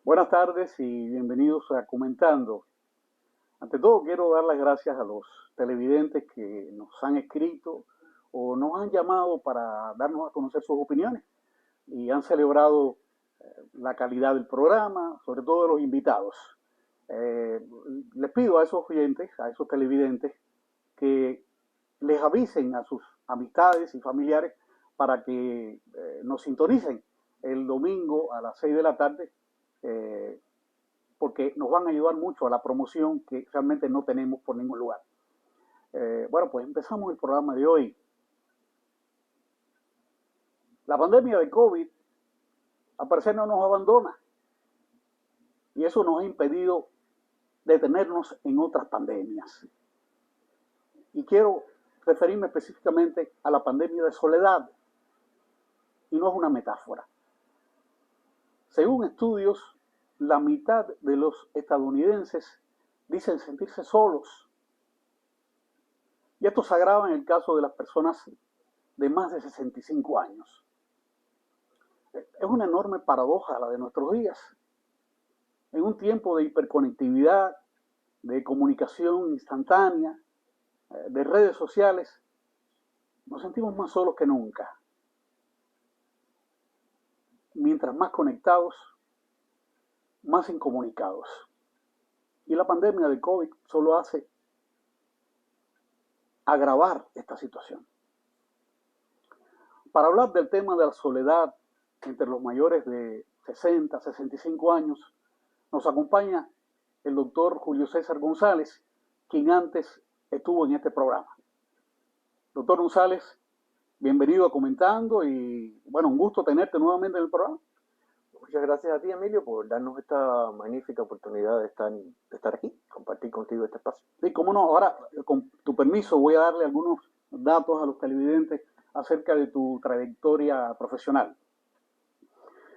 Buenas tardes y bienvenidos a Comentando. Ante todo, quiero dar las gracias a los televidentes que nos han escrito o nos han llamado para darnos a conocer sus opiniones y han celebrado la calidad del programa, sobre todo de los invitados. Eh, Les pido a esos oyentes, a esos televidentes, que les avisen a sus amistades y familiares para que nos sintonicen el domingo a las 6 de la tarde, eh, porque nos van a ayudar mucho a la promoción que realmente no tenemos por ningún lugar. Bueno, pues empezamos el programa de hoy. La pandemia de COVID, al parecer, no nos abandona y eso nos ha impedido detenernos en otras pandemias. Y quiero referirme específicamente a la pandemia de soledad, y no es una metáfora. Según estudios, la mitad de los estadounidenses dicen sentirse solos. Y esto se agrava en el caso de las personas de más de 65 años. Es una enorme paradoja la de nuestros días. En un tiempo de hiperconectividad, de comunicación instantánea, de redes sociales, nos sentimos más solos que nunca. Mientras más conectados, más incomunicados. Y la pandemia de COVID solo hace agravar esta situación. Para hablar del tema de la soledad entre los mayores de 60, 65 años, nos acompaña el doctor Julio César González, quien antes estuvo en este programa. Doctor González, bienvenido a Comentando y bueno, un gusto tenerte nuevamente en el programa. Muchas gracias a ti, Emilio, por darnos esta magnífica oportunidad de estar aquí, compartir contigo este espacio. Sí, cómo no, ahora con tu permiso voy a darle algunos datos a los televidentes acerca de tu trayectoria profesional.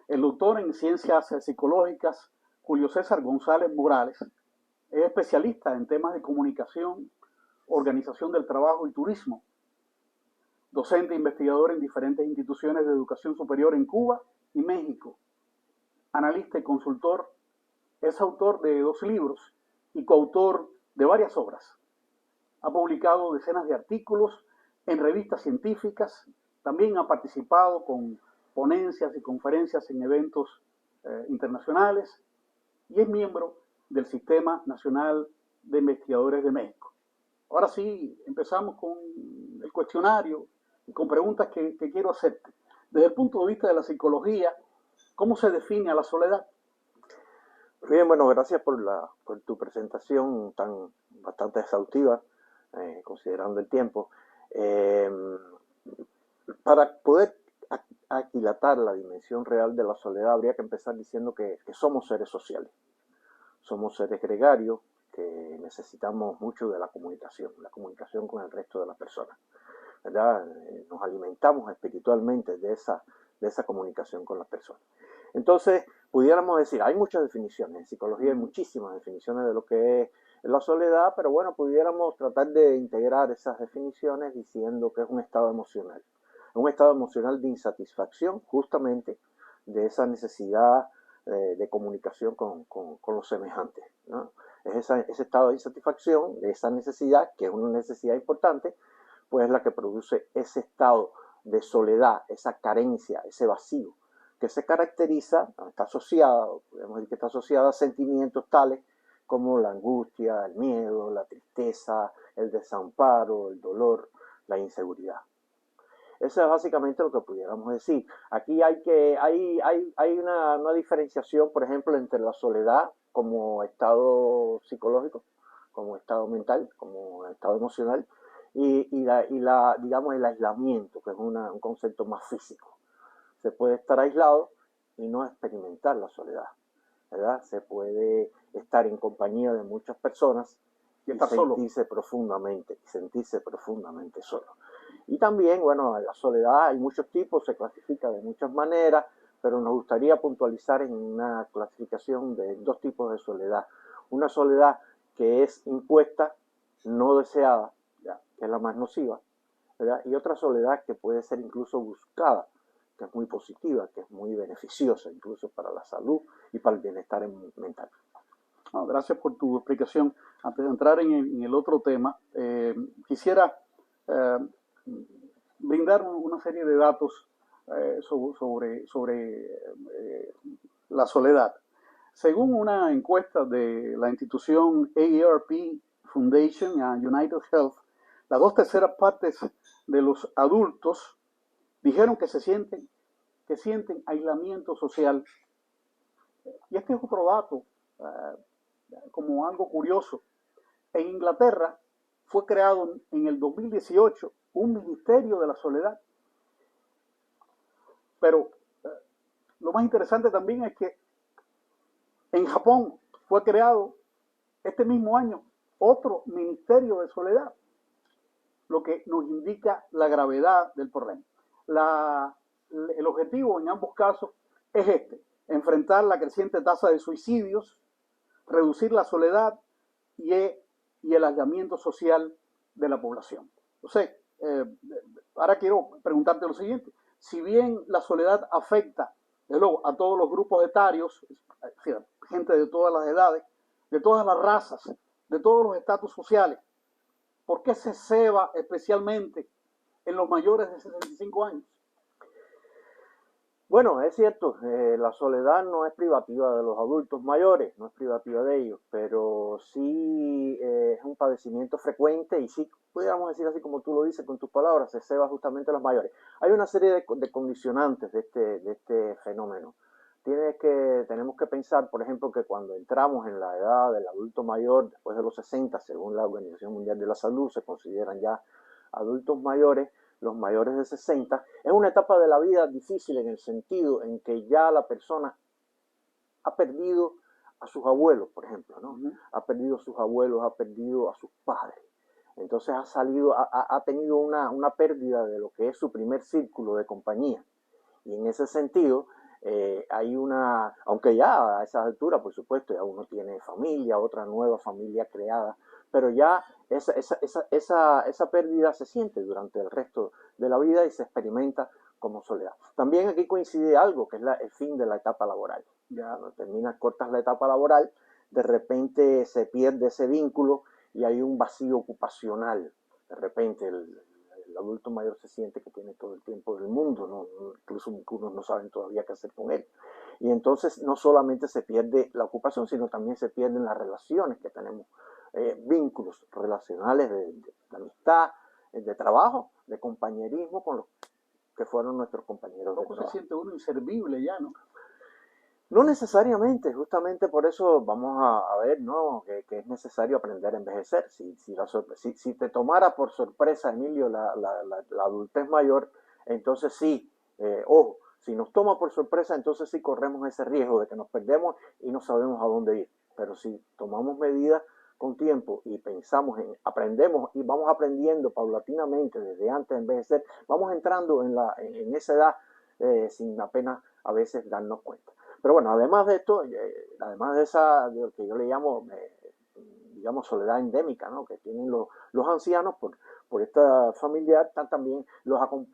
El doctor en Ciencias Psicológicas, Julio César González Morales, es especialista en temas de comunicación, organización del trabajo y turismo. Docente e investigador en diferentes instituciones de educación superior en Cuba y México. Analista y consultor, es autor de 2 libros y coautor de varias obras. Ha publicado decenas de artículos en revistas científicas, también ha participado con ponencias y conferencias en eventos internacionales y es miembro del Sistema Nacional de Investigadores de México. Ahora sí, empezamos con el cuestionario y con preguntas que quiero hacerte. Desde el punto de vista de la psicología, ¿cómo se define a la soledad? Bien, bueno, gracias por tu presentación bastante exhaustiva, considerando el tiempo. Eh, para poder aquilatar la dimensión real de la soledad, habría que empezar diciendo que somos seres sociales. Somos seres gregarios que necesitamos mucho de la comunicación con el resto de las personas, ¿verdad? Nos alimentamos espiritualmente de esa comunicación con las personas. Entonces, pudiéramos decir, hay muchas definiciones, en psicología hay muchísimas definiciones de lo que es la soledad, pero bueno, pudiéramos tratar de integrar esas definiciones diciendo que es un estado emocional de insatisfacción, justamente de esa necesidad de comunicación con los semejantes, ¿no? Es ese estado de insatisfacción, de esa necesidad, que es una necesidad importante, pues es la que produce ese estado de soledad, esa carencia, ese vacío, que se caracteriza, está asociada, podemos decir que está asociada a sentimientos tales como la angustia, el miedo, la tristeza, el desamparo, el dolor, la inseguridad. Eso es básicamente lo que pudiéramos decir. Aquí hay una diferenciación, por ejemplo, entre la soledad como estado psicológico, como estado mental, como estado emocional, digamos, el aislamiento, que es un concepto más físico. Se puede estar aislado y no experimentar la soledad, ¿verdad? Se puede estar en compañía de muchas personas y sentirse profundamente solo. Y también, bueno, la soledad hay muchos tipos, se clasifica de muchas maneras, pero nos gustaría puntualizar en una clasificación de 2 tipos de soledad. Una soledad que es impuesta, no deseada, ¿ya?, que es la más nociva, ¿verdad? Y otra soledad que puede ser incluso buscada, que es muy positiva, que es muy beneficiosa incluso para la salud y para el bienestar mental. No, gracias por tu explicación. Antes de entrar en el otro tema, quisiera brindar una serie de datos sobre la soledad. Según una encuesta de la institución AARP Foundation a United Health, las 2/3 partes de los adultos dijeron que sienten aislamiento social. Y este es otro dato, como algo curioso. En Inglaterra fue creado en el 2018 un ministerio de la soledad. Pero lo más interesante también es que en Japón fue creado este mismo año otro ministerio de soledad, lo que nos indica la gravedad del problema. El objetivo en ambos casos es enfrentar la creciente tasa de suicidios, reducir la soledad y el aislamiento social de la población. Entonces, ahora quiero preguntarte lo siguiente. Si bien la soledad afecta, desde luego, a todos los grupos etarios, gente de todas las edades, de todas las razas, de todos los estatus sociales, ¿por qué se ceba especialmente en los mayores de 65 años? Bueno, es cierto, la soledad no es privativa de los adultos mayores, no es privativa de ellos, pero sí es un padecimiento frecuente y sí, pudiéramos decir así como tú lo dices con tus palabras, se ceba justamente a los mayores. Hay una serie de condicionantes de este fenómeno. Tenemos que pensar, por ejemplo, que cuando entramos en la edad del adulto mayor, después de los 60, según la Organización Mundial de la Salud, se consideran ya adultos mayores. Los mayores de 60, es una etapa de la vida difícil en el sentido en que ya la persona ha perdido a sus abuelos, por ejemplo, ¿no? Ha perdido a sus abuelos, ha perdido a sus padres. Entonces ha tenido una pérdida de lo que es su primer círculo de compañía. Y en ese sentido, aunque ya a esas alturas, por supuesto, ya uno tiene familia, otra nueva familia creada, pero ya esa pérdida se siente durante el resto de la vida y se experimenta como soledad. También aquí coincide algo, que es el fin de la etapa laboral. Ya cuando cortas la etapa laboral, de repente se pierde ese vínculo y hay un vacío ocupacional. De repente el adulto mayor se siente que tiene todo el tiempo del mundo, ¿no? Incluso algunos no saben todavía qué hacer con él. Y entonces no solamente se pierde la ocupación, sino también se pierden las relaciones que tenemos, vínculos relacionales de amistad, de trabajo, de compañerismo con los que fueron nuestros compañeros de trabajo. Se siente uno inservible ya, ¿no? No necesariamente, justamente por eso vamos a ver, ¿no? que es necesario aprender a envejecer. Si te tomara por sorpresa, Emilio, la adultez mayor, entonces sí, ojo, si nos toma por sorpresa, entonces sí corremos ese riesgo de que nos perdemos y no sabemos a dónde ir. Pero si tomamos medidas con tiempo y aprendemos y vamos aprendiendo paulatinamente desde antes de envejecer, vamos entrando en esa edad sin apenas a veces darnos cuenta. Pero bueno, además de esto, además de lo que yo le llamo, digamos, soledad endémica, ¿no? Que tienen los ancianos por esta familiar, también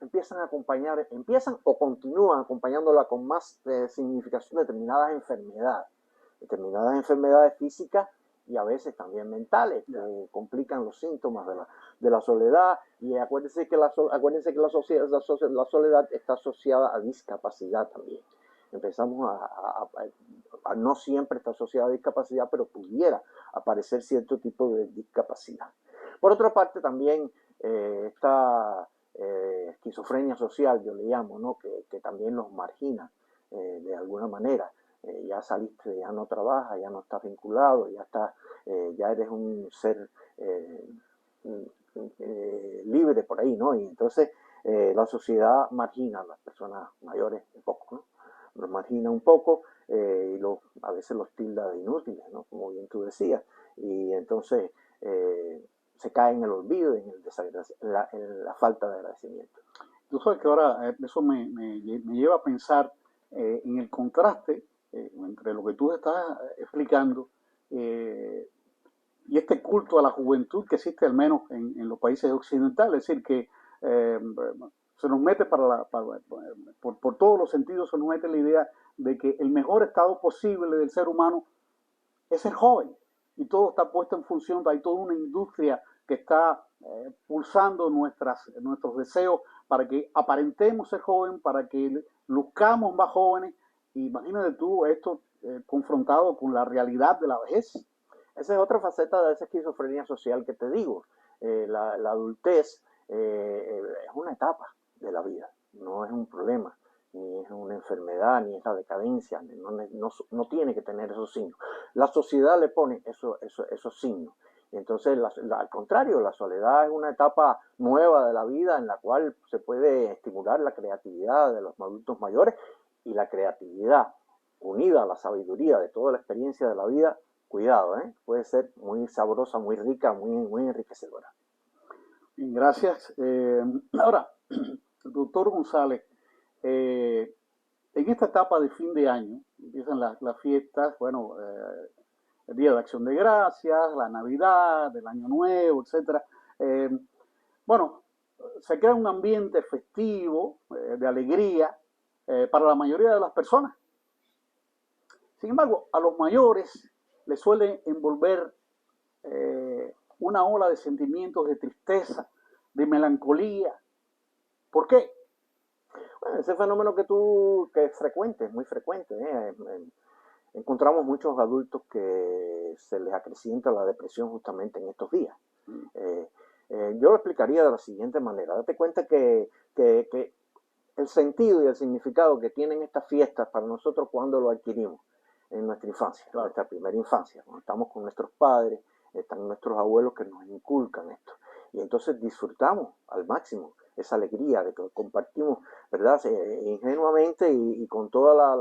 empiezan a acompañar, empiezan o continúan acompañándola con más significación determinadas enfermedades físicas y a veces también mentales, que complican los síntomas de la soledad. Y acuérdense que la soledad está asociada a discapacidad también. Empezamos a no siempre estar asociada a discapacidad, pero pudiera aparecer cierto tipo de discapacidad. Por otra parte, también esta esquizofrenia social, yo le llamo, ¿no? que también nos margina de alguna manera. Ya saliste, ya no trabajas, ya no estás vinculado, ya eres un ser libre por ahí, ¿no? Y entonces la sociedad margina a las personas mayores un poco, ¿no? Nos margina un poco y a veces los tilda de inútiles, ¿no? Como bien tú decías, y entonces se cae en el olvido y en la falta de agradecimiento. Tú sabes que ahora eso me lleva a pensar en el contraste entre lo que tú estás explicando y este culto a la juventud que existe al menos en los países occidentales. Es decir, que se nos mete por todos los sentidos, se nos mete la idea de que el mejor estado posible del ser humano es ser joven. Y todo está puesto en función, hay toda una industria que está pulsando nuestros deseos para que aparentemos ser joven, para que luzcamos más jóvenes. Imagínate tú esto confrontado con la realidad de la vejez. Esa es otra faceta de esa esquizofrenia social que te digo. La adultez es una etapa de la vida, no es un problema, ni es una enfermedad, ni es la decadencia, no tiene que tener esos signos. La sociedad le pone esos signos. Y entonces, al contrario, la soledad es una etapa nueva de la vida en la cual se puede estimular la creatividad de los adultos mayores, y la creatividad unida a la sabiduría de toda la experiencia de la vida, cuidado, puede ser muy sabrosa, muy rica, muy enriquecedora. Gracias. Ahora, doctor González, en esta etapa de fin de año, empiezan las fiestas, bueno, el Día de Acción de Gracias, la Navidad, el Año Nuevo, etc. Bueno, se crea un ambiente festivo, de alegría, para la mayoría de las personas. Sin embargo, a los mayores les suele envolver una ola de sentimientos de tristeza, de melancolía. ¿Por qué? Bueno, ese fenómeno que es frecuente, muy frecuente. Encontramos muchos adultos que se les acrecienta la depresión justamente en estos días. Yo lo explicaría de la siguiente manera. Date cuenta que el sentido y el significado que tienen estas fiestas para nosotros cuando lo adquirimos en nuestra infancia, en nuestra primera infancia, cuando estamos con nuestros padres, están nuestros abuelos que nos inculcan esto. Y entonces disfrutamos al máximo esa alegría de que compartimos, ¿verdad? Ingenuamente y con toda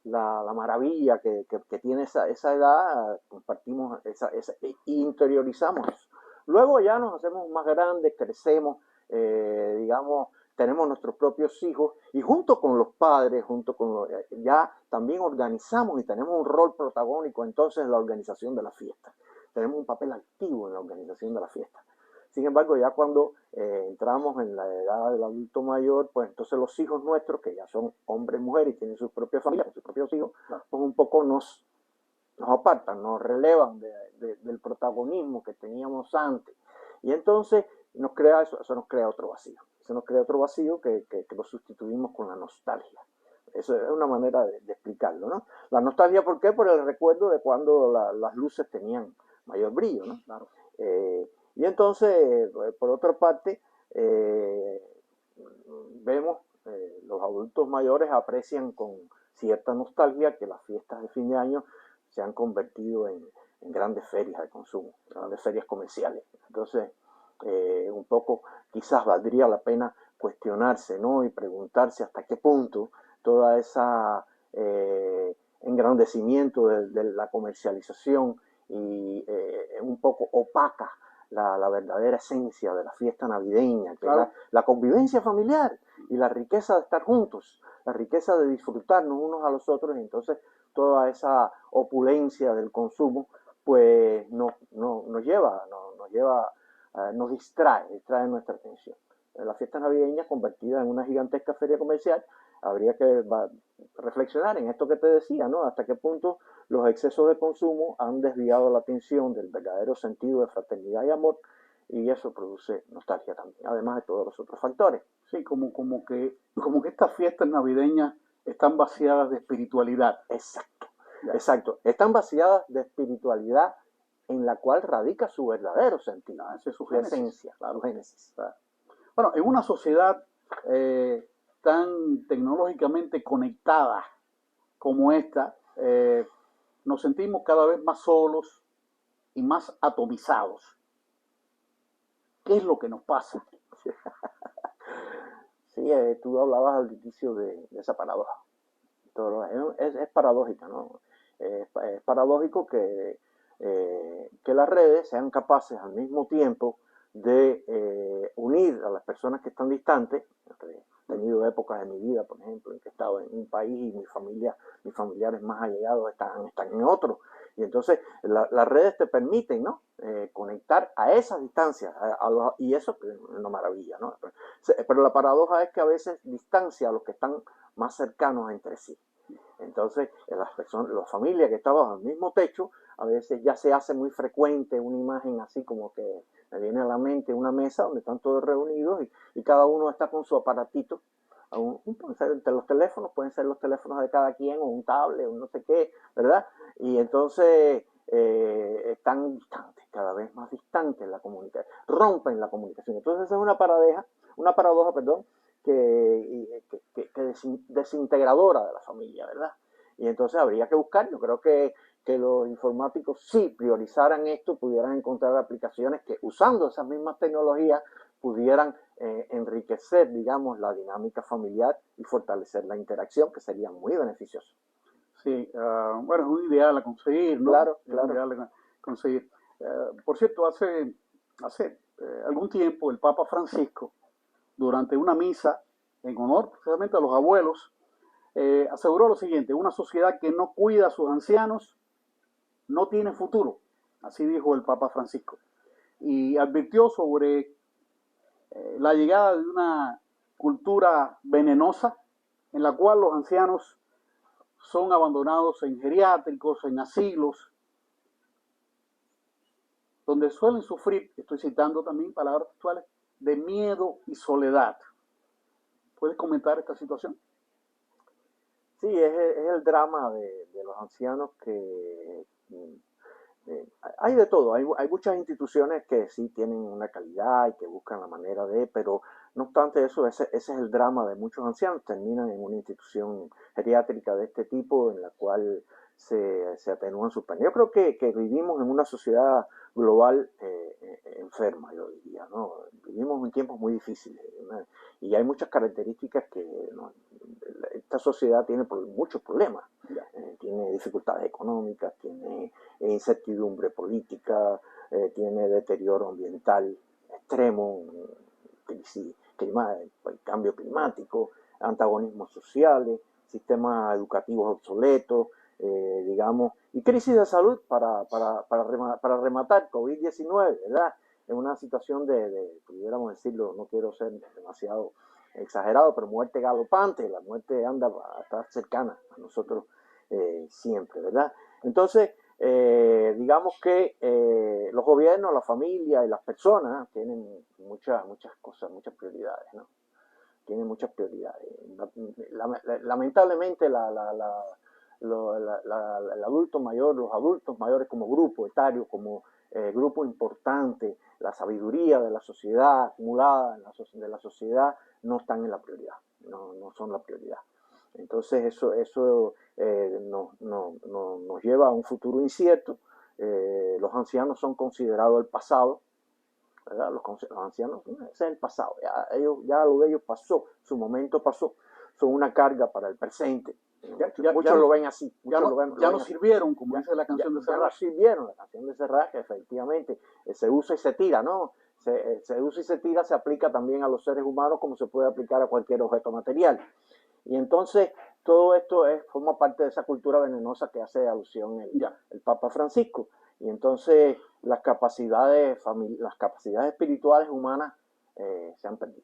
la maravilla que tiene esa edad, compartimos interiorizamos eso. Luego ya nos hacemos más grandes, crecemos, digamos, tenemos nuestros propios hijos y junto con los padres, ya también organizamos y tenemos un rol protagónico entonces en la organización de la fiesta. Tenemos un papel activo en la organización de la fiesta. Sin embargo, ya cuando entramos en la edad del adulto mayor, pues entonces los hijos nuestros, que ya son hombres y mujeres y tienen sus propias familias, sus propios hijos, pues un poco nos apartan, nos relevan del protagonismo que teníamos antes. Y entonces eso nos crea otro vacío. Eso nos crea otro vacío que lo sustituimos con la nostalgia. Eso es una manera de explicarlo, ¿no? La nostalgia, ¿por qué? Por el recuerdo de cuando las luces tenían mayor brillo, ¿no? Claro. Y entonces, por otra parte, vemos los adultos mayores aprecian con cierta nostalgia que las fiestas de fin de año se han convertido en grandes ferias de consumo, grandes ferias comerciales. Entonces, un poco quizás valdría la pena cuestionarse, ¿no? Y preguntarse hasta qué punto toda esa engrandecimiento de la comercialización y un poco opaca la verdadera esencia de la fiesta navideña, que claro, es la convivencia familiar y la riqueza de estar juntos, la riqueza de disfrutarnos unos a los otros. Y entonces toda esa opulencia del consumo pues nos distrae nuestra atención. La fiesta navideña convertida en una gigantesca feria comercial, habría que reflexionar en esto que te decía, ¿no? Hasta qué punto los excesos de consumo han desviado la atención del verdadero sentido de fraternidad y amor, y eso produce nostalgia también, además de todos los otros factores. Sí, como que estas fiestas navideñas están vaciadas de espiritualidad. Exacto, exacto. Están vaciadas de espiritualidad en la cual radica su verdadero sentido, esa es su esencia, claro. Su génesis. Claro. Bueno, en una sociedad tan tecnológicamente conectada como esta, nos sentimos cada vez más solos y más atomizados. ¿Qué es lo que nos pasa? Sí, tú hablabas al inicio de esa paradoja. Es paradójica, ¿no? Es paradójico que las redes sean capaces al mismo tiempo de unir a las personas que están distantes. He tenido épocas de mi vida, por ejemplo, en que he estado en un país y mis familiares más allegados están en otro. Y entonces las redes te permiten, ¿no? Conectar a esa distancia, y eso es una maravilla, ¿no? Pero la paradoja es que a veces distancia a los que están más cercanos entre sí. Entonces, las familias que estaban bajo el mismo techo, a veces ya se hace muy frecuente una imagen así como que me viene a la mente una mesa donde están todos reunidos y cada uno está con su aparatito. Pueden ser entre los teléfonos, pueden ser los teléfonos de cada quien o un tablet o no sé qué, ¿verdad? Y entonces están distantes, cada vez más distantes la comunicación, rompen la comunicación. Entonces es una paradoja, perdón, que desintegradora de la familia, ¿verdad? Y entonces habría que buscar, yo creo que los informáticos sí priorizaran esto, pudieran encontrar aplicaciones que usando esas mismas tecnologías pudieran enriquecer, digamos, la dinámica familiar y fortalecer la interacción, que sería muy beneficioso. Sí, bueno, es un ideal a conseguir, ¿no? Claro, es un ideal a conseguir. Por cierto, hace algún tiempo el Papa Francisco, durante una misa en honor precisamente a los abuelos, aseguró lo siguiente: una sociedad que no cuida a sus ancianos no tiene futuro. Así dijo el Papa Francisco. Y advirtió sobre la llegada de una cultura venenosa en la cual los ancianos son abandonados en geriátricos, en asilos, donde suelen sufrir, estoy citando también palabras textuales, de miedo y soledad. ¿Puedes comentar esta situación? Sí, es el drama de los ancianos que hay de todo, hay muchas instituciones que sí tienen una calidad y que buscan la manera de, pero no obstante eso, ese es el drama de muchos ancianos, terminan en una institución geriátrica de este tipo en la cual se atenúan sus penas. Yo creo que vivimos en una sociedad global enferma, yo diría, ¿no? Vivimos en tiempos muy difíciles, ¿no? Y hay muchas características que esta sociedad tiene muchos problemas. Tiene dificultades económicas, tiene incertidumbre política, tiene deterioro ambiental extremo, crisis, cambio climático, antagonismos sociales, sistemas educativos obsoletos, digamos, y crisis de salud para rematar COVID-19, ¿verdad? En una situación pudiéramos decirlo, no quiero ser demasiado exagerado, pero muerte galopante, la muerte anda a estar cercana a nosotros siempre, ¿verdad? Entonces, digamos que los gobiernos, la familia y las personas tienen muchas cosas, muchas prioridades, ¿no? Tienen muchas prioridades. Lamentablemente el adulto mayor, los adultos mayores como grupo etario, como grupo importante, la sabiduría de la sociedad acumulada de la sociedad no están en la prioridad, no son la prioridad. Entonces eso nos lleva a un futuro incierto. Los ancianos son considerados el pasado, ¿verdad? Los ancianos, ese es el pasado, ya lo de ellos pasó, su momento pasó, son una carga para el presente. Muchos lo ven así. Ya no sirvieron, como dice la canción de Serrat. Ya no sirvieron, la canción de Serrat, que efectivamente se usa y se tira, ¿no? Se usa y se tira, se aplica también a los seres humanos como se puede aplicar a cualquier objeto material. Y entonces todo esto forma parte de esa cultura venenosa que hace alusión el Papa Francisco. Y entonces las capacidades espirituales humanas se han perdido.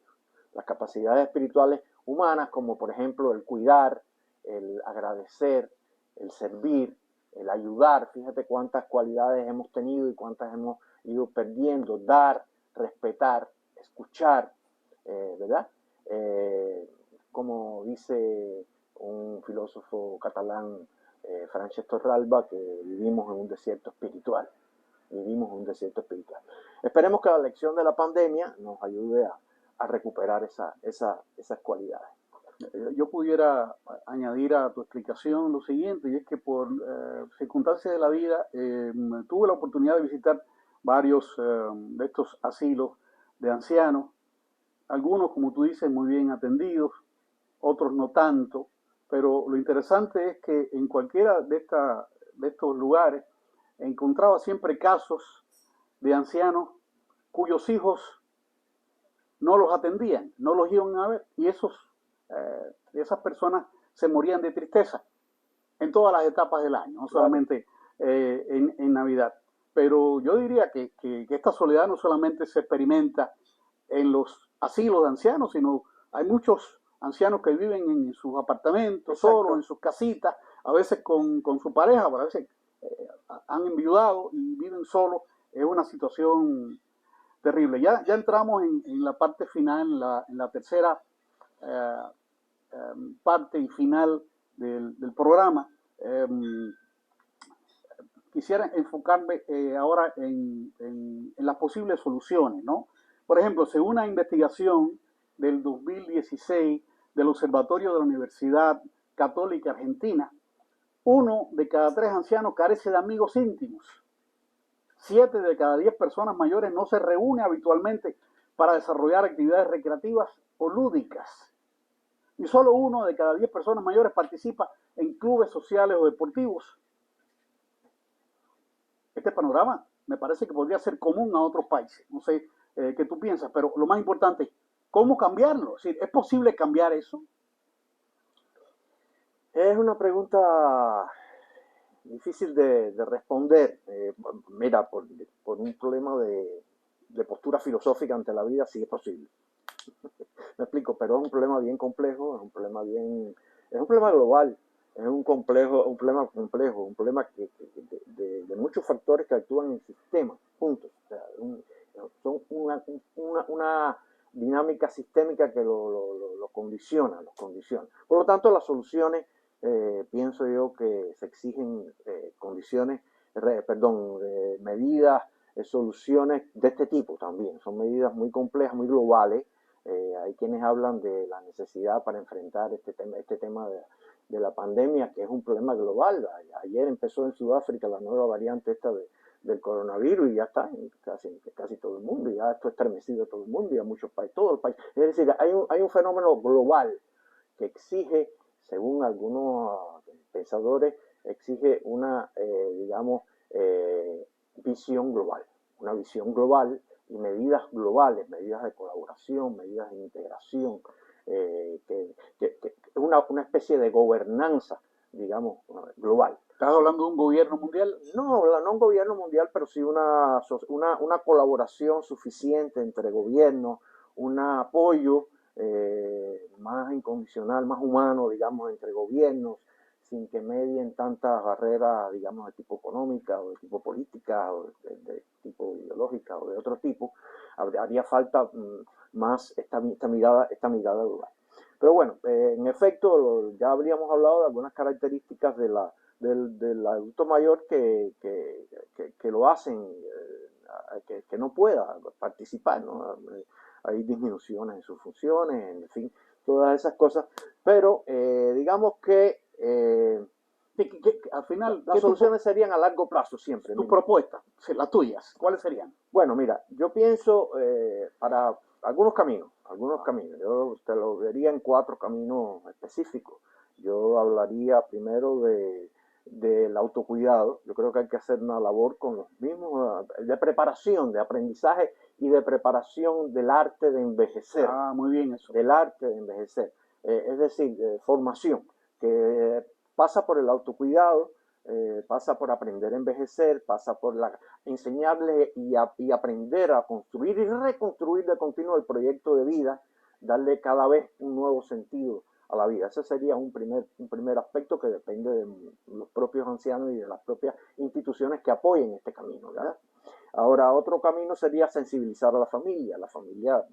Las capacidades espirituales humanas, como por ejemplo el cuidar, el agradecer, el servir, el ayudar. Fíjate cuántas cualidades hemos tenido y cuántas hemos ido perdiendo. Dar, respetar, escuchar, ¿verdad? Como dice un filósofo catalán, Francesc Torralba, que vivimos en un desierto espiritual. Esperemos que la lección de la pandemia nos ayude a recuperar esas cualidades. Yo pudiera añadir a tu explicación lo siguiente, y es que por circunstancias de la vida tuve la oportunidad de visitar varios de estos asilos de ancianos, algunos, como tú dices, muy bien atendidos, otros no tanto, pero lo interesante es que en cualquiera de estos lugares encontraba siempre casos de ancianos cuyos hijos no los atendían, no los iban a ver, y esas personas se morían de tristeza en todas las etapas del año, no solamente en Navidad. Pero yo diría que esta soledad no solamente se experimenta en los asilos de ancianos, sino hay muchos ancianos que viven en sus apartamentos, solos, en sus casitas, a veces con su pareja, a veces han enviudado y viven solos. Es una situación terrible. Ya entramos en la parte final, en la tercera eh, parte y final del programa. Quisiera enfocarme ahora en las posibles soluciones, ¿no? Por ejemplo, según una investigación del 2016 del Observatorio de la Universidad Católica Argentina, 1 de cada 3 ancianos carece de amigos íntimos. 7 de cada 10 personas mayores no se reúne habitualmente para desarrollar actividades recreativas o lúdicas. Y solo 1 de cada 10 personas mayores participa en clubes sociales o deportivos. Este panorama me parece que podría ser común a otros países. No sé qué tú piensas, pero lo más importante, ¿cómo cambiarlo? Es decir, ¿es posible cambiar eso? Es una pregunta difícil de responder. Mira, por un problema de postura filosófica ante la vida, sí es posible. Me explico, pero es un problema bien complejo, es un problema global, es un problema complejo, un problema de muchos factores que actúan en el sistema, juntos. O sea, son una dinámica sistémica que lo condiciona, los condiciona. Por lo tanto, las soluciones, pienso yo que se exigen medidas, soluciones de este tipo también. Son medidas muy complejas, muy globales. Hay quienes hablan de la necesidad para enfrentar este tema de la pandemia, que es un problema global. Ayer empezó en Sudáfrica la nueva variante del coronavirus y ya está en casi todo el mundo, ya esto ha estremecido a todo el mundo y a muchos países, todo el país. Es decir, hay un fenómeno global que exige, según algunos pensadores, exige una, visión global, una visión global y medidas globales, medidas de colaboración, medidas de integración, una especie de gobernanza, digamos, global. ¿Estás hablando de un gobierno mundial? No un gobierno mundial, pero sí una colaboración suficiente entre gobiernos, un apoyo más incondicional, más humano, digamos, entre gobiernos, sin que medien tantas barreras, digamos, de tipo económica o de tipo política o de tipo ideológica o de otro tipo. Haría falta más esta mirada global. Pero bueno, en efecto, ya habríamos hablado de algunas características del adulto mayor que lo hacen, que no pueda participar, ¿no? Hay disminuciones en sus funciones, en fin, todas esas cosas, pero digamos que al final las soluciones serían a largo plazo siempre. ¿Tus propuestas, las tuyas, cuáles serían? Bueno, mira, yo pienso para algunos caminos, yo te lo vería en 4 caminos específicos. Yo hablaría primero del autocuidado. Yo creo que hay que hacer una labor con los mismos, de preparación, de aprendizaje y de preparación del arte de envejecer. Ah, muy bien eso. Del arte de envejecer. Es decir, formación, que pasa por el autocuidado, pasa por aprender a envejecer, pasa por enseñarle y aprender a construir y reconstruir de continuo el proyecto de vida, darle cada vez un nuevo sentido a la vida. Ese sería un primer aspecto que depende de los propios ancianos y de las propias instituciones que apoyen este camino, ¿verdad? Ahora, otro camino sería sensibilizar a la familia. La familia,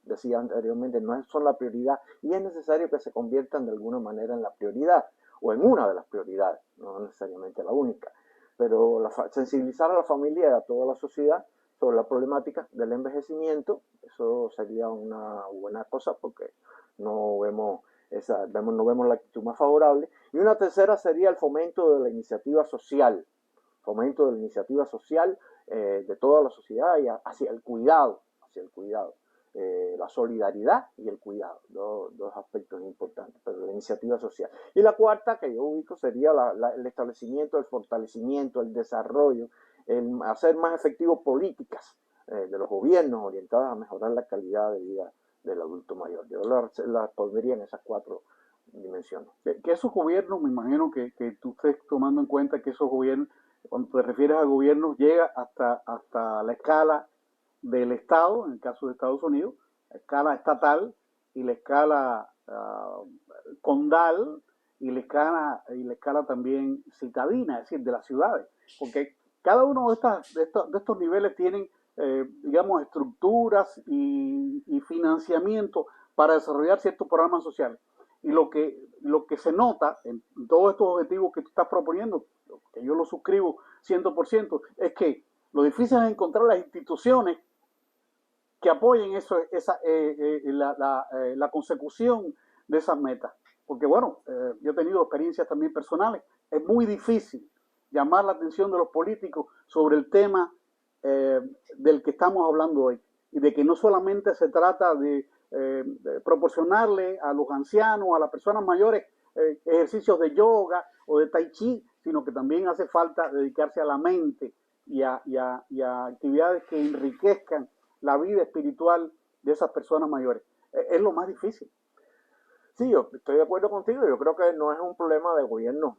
decía anteriormente, no son la prioridad y es necesario que se conviertan de alguna manera en la prioridad o en una de las prioridades, no necesariamente la única. Pero sensibilizar a la familia y a toda la sociedad sobre la problemática del envejecimiento, eso sería una buena cosa porque no vemos la actitud más favorable. Y una tercera sería el fomento de la iniciativa social, de toda la sociedad y hacia el cuidado, la solidaridad y el cuidado, dos aspectos importantes, pero la iniciativa social. Y la cuarta que yo ubico sería el establecimiento, el fortalecimiento, el desarrollo, el hacer más efectivos políticas de los gobiernos orientadas a mejorar la calidad de vida del adulto mayor. Yo las pondría en esas 4 dimensiones. Que esos gobiernos, me imagino que tú estés tomando en cuenta que esos gobiernos, cuando te refieres a gobiernos, llega hasta la escala del Estado, en el caso de Estados Unidos, la escala estatal y la escala condal y la escala también citadina, es decir, de las ciudades. Porque cada uno de estos niveles tienen, digamos, estructuras y financiamiento para desarrollar ciertos programas sociales. Y lo que se nota en todos estos objetivos que tú estás proponiendo, que yo lo suscribo 100%, es que lo difícil es encontrar las instituciones que apoyen la consecución de esas metas. Porque bueno, yo he tenido experiencias también personales, es muy difícil llamar la atención de los políticos sobre el tema del que estamos hablando hoy. Y de que no solamente se trata de proporcionarle a los ancianos, a las personas mayores, ejercicios de yoga o de tai chi, sino que también hace falta dedicarse a la mente y a actividades que enriquezcan la vida espiritual de esas personas mayores. Es lo más difícil. Sí, yo estoy de acuerdo contigo. Yo creo que no es un problema de gobiernos,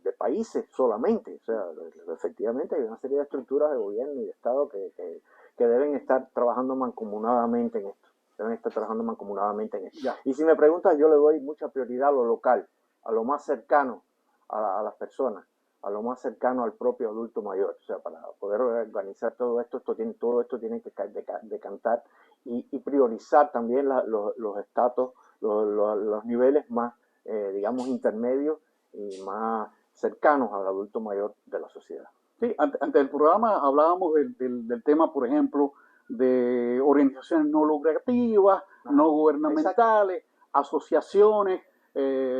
de países solamente. O sea, efectivamente hay una serie de estructuras de gobierno y de Estado que deben estar trabajando mancomunadamente en esto. Deben estar trabajando mancomunadamente en esto. Ya. Y si me preguntas, yo le doy mucha prioridad a lo local, a lo más cercano a las personas, a lo más cercano al propio adulto mayor. O sea, para poder organizar todo esto tiene que decantar y priorizar también los estatus, los niveles más, digamos, intermedios y más cercanos al adulto mayor de la sociedad. Sí, ante el programa hablábamos del tema, por ejemplo, de organizaciones no lucrativas, no gubernamentales, asociaciones,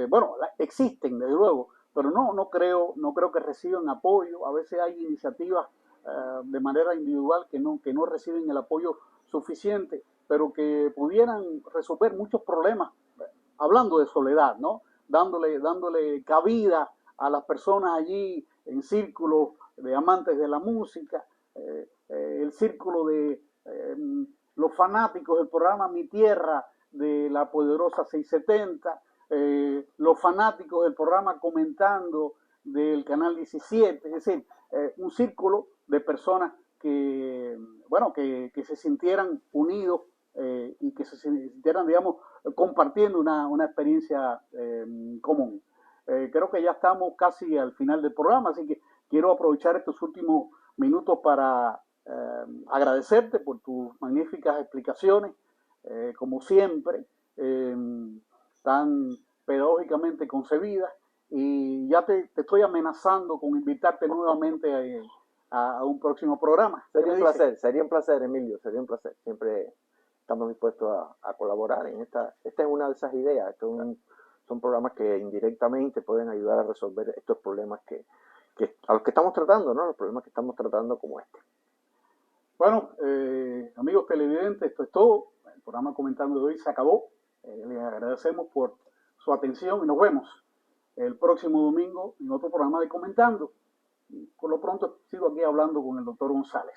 bueno, existen desde luego, pero no creo que reciban apoyo. A veces hay iniciativas de manera individual que no reciben el apoyo suficiente, pero que pudieran resolver muchos problemas, hablando de soledad, ¿no? Dándole cabida a las personas allí en círculos de amantes de la música, el círculo de los fanáticos del programa Mi Tierra de la poderosa 670, los fanáticos del programa Comentando del canal 17, es decir, un círculo de personas que, bueno, que se sintieran unidos y que se sintieran, digamos, compartiendo una experiencia común. Creo que ya estamos casi al final del programa, así que quiero aprovechar estos últimos minutos para agradecerte por tus magníficas explicaciones, como siempre, tan pedagógicamente concebidas, y ya te estoy amenazando con invitarte nuevamente a un próximo programa. Sería un placer, Emilio, sería un placer. Siempre estamos dispuestos a colaborar en esta es una de esas ideas. Son programas que indirectamente pueden ayudar a resolver estos problemas a los que estamos tratando, ¿no? Los problemas que estamos tratando como este. Bueno, amigos televidentes, esto es todo. El programa Comentando de hoy se acabó. Les agradecemos por su atención y nos vemos el próximo domingo en otro programa de Comentando. Y por lo pronto sigo aquí hablando con el doctor González.